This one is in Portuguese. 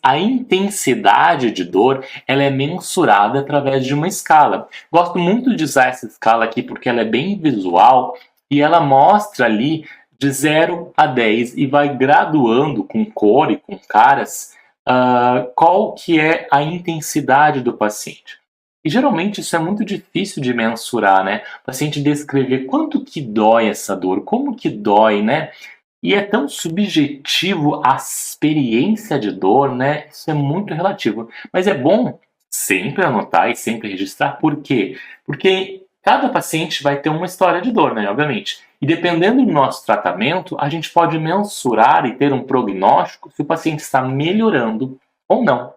a intensidade de dor ela é mensurada através de uma escala. Gosto muito de usar essa escala aqui porque ela é bem visual e ela mostra ali de 0 a 10 e vai graduando com cor e com caras qual que é a intensidade do paciente. E geralmente isso é muito difícil de mensurar, né? O paciente descrever quanto que dói essa dor, como que dói, né? E é tão subjetivo a experiência de dor, né? Isso é muito relativo. Mas é bom sempre anotar e sempre registrar. Por quê? Porque cada paciente vai ter uma história de dor, né? Obviamente. E dependendo do nosso tratamento, a gente pode mensurar e ter um prognóstico se o paciente está melhorando ou não.